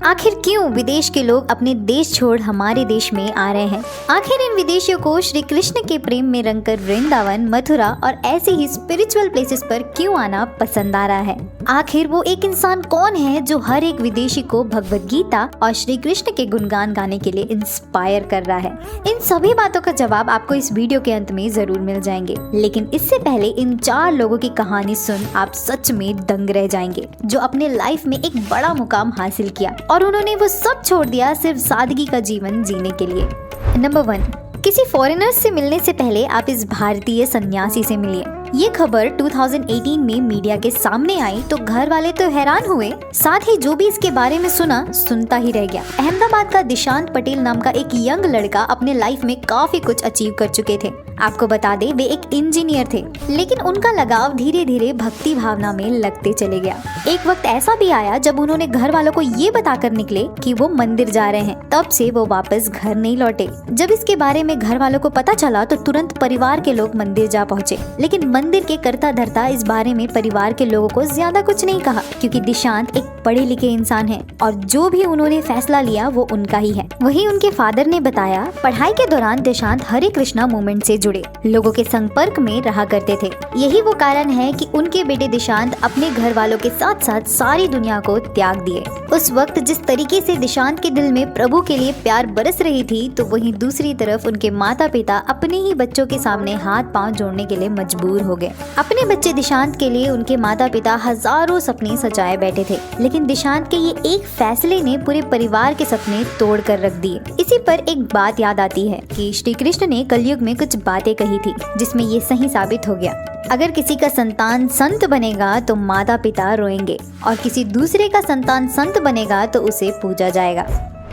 आखिर क्यों विदेश के लोग अपने देश छोड़ हमारे देश में आ रहे हैं? आखिर इन विदेशियों को श्री कृष्ण के प्रेम में रंगकर वृंदावन, मथुरा और ऐसे ही स्पिरिचुअल प्लेसेस पर क्यों आना पसंद आ रहा है? आखिर वो एक इंसान कौन है जो हर एक विदेशी को भगवद गीता और श्री कृष्ण के गुणगान गाने के लिए इंस्पायर कर रहा है? इन सभी बातों का जवाब आपको इस वीडियो के अंत में जरूर मिल जाएंगे, लेकिन इससे पहले इन 4 लोगों की कहानी सुन आप सच में दंग रह जाएंगे, जो अपने लाइफ में एक बड़ा मुकाम हासिल किया और उन्होंने वो सब छोड़ दिया सिर्फ सादगी का जीवन जीने के लिए। नंबर 1, किसी फॉरेनर्स से मिलने से पहले आप इस भारतीय सन्यासी से मिलिए। ये खबर 2018 में मीडिया के सामने आई तो घर वाले तो हैरान हुए, साथ ही जो भी इसके बारे में सुनता ही रह गया। अहमदाबाद का दिशांत पटेल नाम का एक यंग लड़का अपने लाइफ में काफी कुछ अचीव कर चुके थे। आपको बता दे, वे एक इंजीनियर थे, लेकिन उनका लगाव धीरे धीरे भक्ति भावना में लगते चले गया। एक वक्त ऐसा भी आया जब उन्होंने घर वालों को ये बताकर निकले कि वो मंदिर जा रहे हैं। तब से वो वापस घर नहीं लौटे। जब इसके बारे में घर वालों को पता चला तो तुरंत परिवार के लोग मंदिर जा पहुँचे, लेकिन मंदिर के करता धरता इस बारे में परिवार के लोगों को ज्यादा कुछ नहीं कहा, क्योंकि दिशांत एक पढ़े लिखे इंसान है और जो भी उन्होंने फैसला लिया वो उनका ही है। वही उनके फादर ने बताया, पढ़ाई के दौरान दिशांत हरे कृष्णा मूवमेंट से जुड़े लोगों के संपर्क में रहा करते थे। यही वो कारण है कि उनके बेटे दिशांत अपने घर वालों के साथ साथ सारी दुनिया को त्याग दिए। उस वक्त जिस तरीके से दिशांत के दिल में प्रभु के लिए प्यार बरस रही थी, तो वहीं दूसरी तरफ उनके माता पिता अपने ही बच्चों के सामने हाथ पांव जोड़ने के लिए मजबूर हो गए। अपने बच्चे दिशांत के लिए उनके माता पिता हजारों सपने सजाए बैठे थे, लेकिन दिशांत के ये एक फैसले ने पूरे परिवार के सपने तोड़ कर रख दिए। इसी पर एक बात याद आती है कि श्री कृष्ण ने कलयुग में कुछ बातें कही थी, जिसमें ये सही साबित हो गया। अगर किसी का संतान संत बनेगा तो माता पिता रोएंगे, और किसी दूसरे का संतान संत बनेगा तो उसे पूजा जाएगा।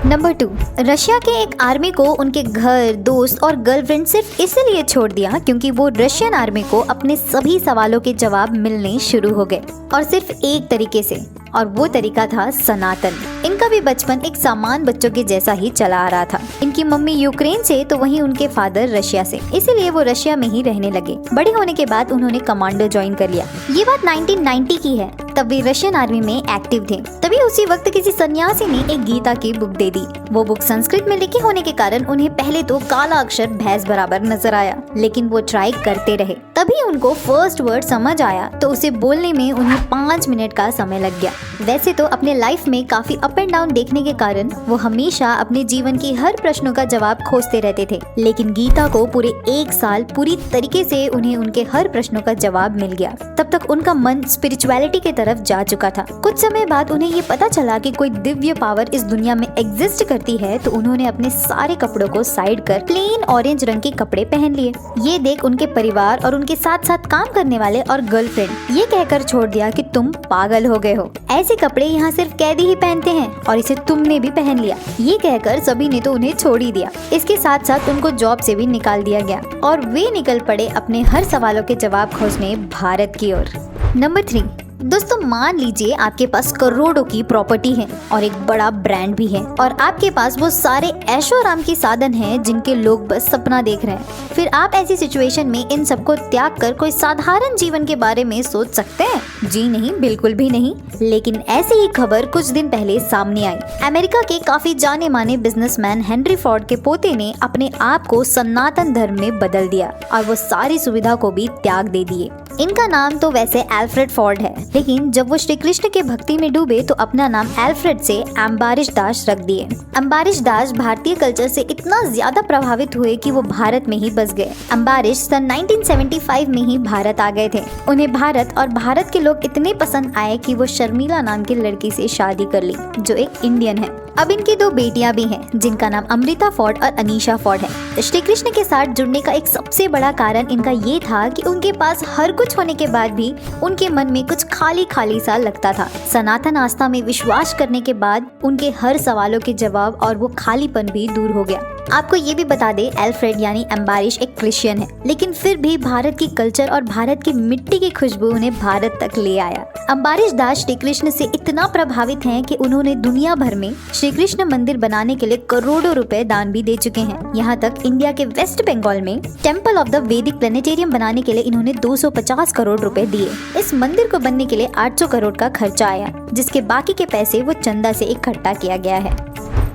नंबर 2, रशिया के एक आर्मी को उनके घर, दोस्त और गर्लफ्रेंड सिर्फ इसलिए छोड़ दिया क्योंकि वो रशियन आर्मी को अपने सभी सवालों के जवाब मिलने शुरू हो गए, और सिर्फ एक तरीके से, और वो तरीका था सनातन। इनका भी बचपन एक सामान्य बच्चों के जैसा ही चला आ रहा था। इनकी मम्मी यूक्रेन से तो वहीं उनके फादर रशिया से, इसीलिए वो रशिया में ही रहने लगे। बड़े होने के बाद उन्होंने कमांडो ज्वाइन कर लिया। ये बात 1990 की है, तब वे रशियन आर्मी में एक्टिव थे। तभी उसी वक्त किसी सन्यासी ने एक गीता की बुक दे दी। वो बुक संस्कृत में लिखी होने के कारण उन्हें पहले तो काला अक्षर भैंस बराबर नजर आया, लेकिन वो ट्राई करते रहे। तभी उनको फर्स्ट वर्ड समझ आया, तो उसे बोलने में उन्हें 5 मिनट का समय लग गया। वैसे तो अपने लाइफ में काफी अप एंड डाउन देखने के कारण वो हमेशा अपने जीवन की हर प्रश्नों का जवाब खोजते रहते थे, लेकिन गीता को पूरे 1 साल पूरी तरीके से उन्हें उनके हर प्रश्नों का जवाब मिल गया। तब तक उनका मन स्पिरिचुअलिटी की तरफ जा चुका था। कुछ समय बाद उन्हें ये पता चला कि कोई दिव्य पावर इस दुनिया में एग्जिस्ट करती है, तो उन्होंने अपने सारे कपड़ों को साइड कर प्लेन ऑरेंज रंग के कपड़े पहन लिए। ये देख उनके परिवार और उनके साथ साथ काम करने वाले और गर्लफ्रेंड ये कहकर छोड़ दिया कि तुम पागल हो गए हो, ऐसे कपड़े यहाँ सिर्फ कैदी ही पहनते हैं और इसे तुमने भी पहन लिया। ये कहकर सभी ने तो उन्हें छोड़ ही दिया। इसके साथ साथ उनको जॉब से भी निकाल दिया गया और वे निकल पड़े अपने हर सवालों के जवाब खोजने भारत की ओर। नंबर 3, दोस्तों मान लीजिए आपके पास करोड़ों की प्रॉपर्टी है और एक बड़ा ब्रांड भी है, और आपके पास वो सारे ऐशो आराम के साधन हैं जिनके लोग बस सपना देख रहे हैं। फिर आप ऐसी सिचुएशन में इन सबको त्याग कर कोई साधारण जीवन के बारे में सोच सकते हैं? जी नहीं, बिल्कुल भी नहीं। लेकिन ऐसी ही खबर कुछ दिन पहले सामने आई। अमेरिका के काफी जाने माने बिजनेसमैन हेनरी फोर्ड के पोते ने अपने आप को सनातन धर्म में बदल दिया और वो सारी सुविधा को भी त्याग दे दिए। इनका नाम तो वैसे एल्फ्रेड फोर्ड है, लेकिन जब वो श्री कृष्ण के भक्ति में डूबे तो अपना नाम एल्फ्रेड से अम्बारिश दास रख दिए। अम्बारिश दास भारतीय कल्चर से इतना ज्यादा प्रभावित हुए कि वो भारत में ही बस गए। अम्बारिश सन 1975 में ही भारत आ गए थे। उन्हें भारत और भारत के लोग इतने पसंद आए कि वो शर्मिला नाम की लड़की से शादी कर ली, जो एक इंडियन है। अब इनकी 2 बेटियां भी हैं, जिनका नाम अमृता फोर्ड और अनीशा फोर्ड है। श्री कृष्ण के साथ जुड़ने का एक सबसे बड़ा कारण इनका ये था कि उनके पास हर कुछ होने के बाद भी उनके मन में कुछ खाली खाली सा लगता था। सनातन आस्था में विश्वास करने के बाद उनके हर सवालों के जवाब और वो खालीपन भी दूर हो गया। आपको ये भी बता दे, एल्फ्रेड यानी एम्बारिश एक क्रिश्चियन है, लेकिन फिर भी भारत की कल्चर और भारत की मिट्टी की खुशबू उन्हें भारत तक ले आया। एम्बारिश दास श्री कृष्ण से इतना प्रभावित हैं कि उन्होंने दुनिया भर में श्री कृष्ण मंदिर बनाने के लिए करोड़ों रुपए दान भी दे चुके हैं। यहाँ तक इंडिया के वेस्ट बंगाल में टेम्पल ऑफ द वैदिक प्लेनेटेरियम बनाने के लिए इन्होंने 250 करोड़ रुपए दिए। इस मंदिर को बनने के लिए 800 करोड़ का खर्चा आया, जिसके बाकी के पैसे वो चंदा से इकट्ठा किया गया है।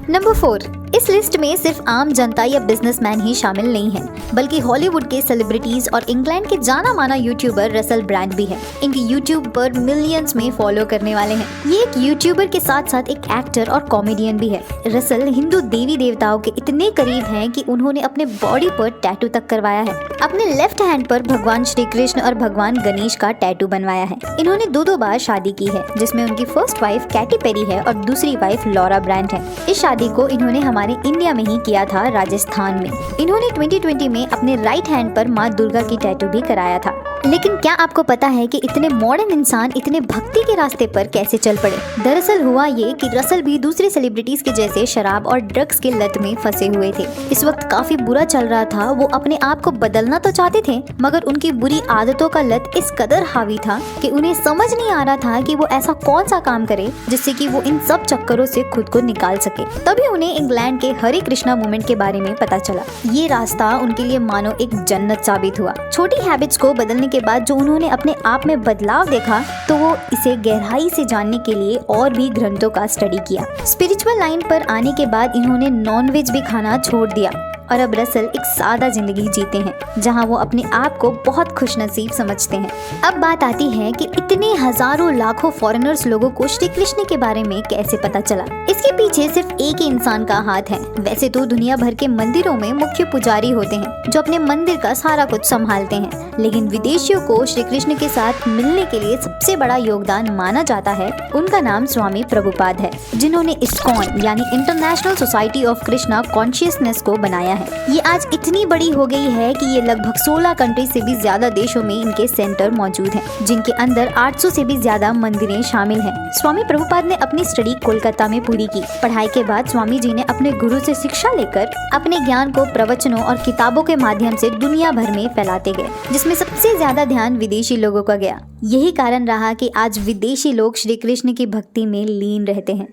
नंबर 4, इस लिस्ट में सिर्फ आम जनता या बिजनेसमैन ही शामिल नहीं है, बल्कि हॉलीवुड के सेलिब्रिटीज और इंग्लैंड के जाना माना यूट्यूबर रसल ब्रांड भी है। इनकी यूट्यूब पर मिलियंस में फॉलो करने वाले हैं। ये एक यूट्यूबर के साथ साथ एक एक्टर और कॉमेडियन भी है। रसल हिंदू देवी देवताओं के इतने करीब हैं कि उन्होंने अपने बॉडी पर टैटू तक करवाया है। अपने लेफ्ट हैंड पर भगवान श्री कृष्ण और भगवान गणेश का टैटू बनवाया है। इन्होंने दो बार शादी की है, जिसमें उनकी फर्स्ट वाइफ कैटी पेरी है और दूसरी वाइफ लॉरा ब्रांड है। इस शादी को इन्होंने हमारे इंडिया में ही किया था, राजस्थान में। इन्होंने 2020 में अपने राइट हैंड पर माँ दुर्गा की टैटू भी कराया था। लेकिन क्या आपको पता है कि इतने मॉडर्न इंसान इतने भक्ति के रास्ते पर कैसे चल पड़े? दरअसल हुआ ये कि रसल भी दूसरे सेलिब्रिटीज के जैसे शराब और ड्रग्स के लत में फंसे हुए थे। इस वक्त काफी बुरा चल रहा था। वो अपने आप को बदलना तो चाहते थे, मगर उनकी बुरी आदतों का लत इस कदर हावी था कि उन्हें समझ नहीं आ रहा था कि वो ऐसा कौन सा काम करे जिससे कि वो इन सब चक्करों से खुद को निकाल सके। तभी उन्हें इंग्लैंड के हरे कृष्णा मूवमेंट के बारे में पता चला। ये रास्ता उनके लिए मानो एक जन्नत साबित हुआ। छोटी हैबिट्स को बदलने के बाद जो उन्होंने अपने आप में बदलाव देखा, तो वो इसे गहराई से जानने के लिए और भी ग्रंथों का स्टडी किया। स्पिरिचुअल लाइन पर आने के बाद इन्होंने नॉनवेज भी खाना छोड़ दिया और अब रसल एक सादा जिंदगी जीते हैं, जहां वो अपने आप को बहुत खुशनसीब समझते हैं। अब बात आती है कि इतने हजारों लाखों फॉरेनर्स लोगों को श्री कृष्ण के बारे में कैसे पता चला। इसके पीछे सिर्फ एक ही इंसान का हाथ है। वैसे तो दुनिया भर के मंदिरों में मुख्य पुजारी होते हैं जो अपने मंदिर का सारा कुछ संभालते हैं, लेकिन विदेशियों को श्री कृष्ण के साथ मिलने के लिए सबसे बड़ा योगदान माना जाता है। उनका नाम स्वामी प्रभुपाद है, जिन्होंने इस्कॉन यानी international society of Krishna consciousness को बनाया है। ये आज इतनी बड़ी हो गई है कि ये लगभग 16 कंट्री से भी ज्यादा देशों में इनके सेंटर मौजूद हैं, जिनके अंदर 800 से भी ज्यादा मंदिरें शामिल हैं। स्वामी प्रभुपाद ने अपनी स्टडी कोलकाता में पूरी की। पढ़ाई के बाद स्वामी जी ने अपने गुरु से शिक्षा लेकर अपने ज्ञान को प्रवचनों और किताबों के माध्यम से दुनिया भर में फैलाते गए, जिसमें सबसे ज्यादा ध्यान विदेशी लोगों का गया। यही कारण रहा कि आज विदेशी लोग श्री कृष्ण की भक्ति में लीन रहते हैं।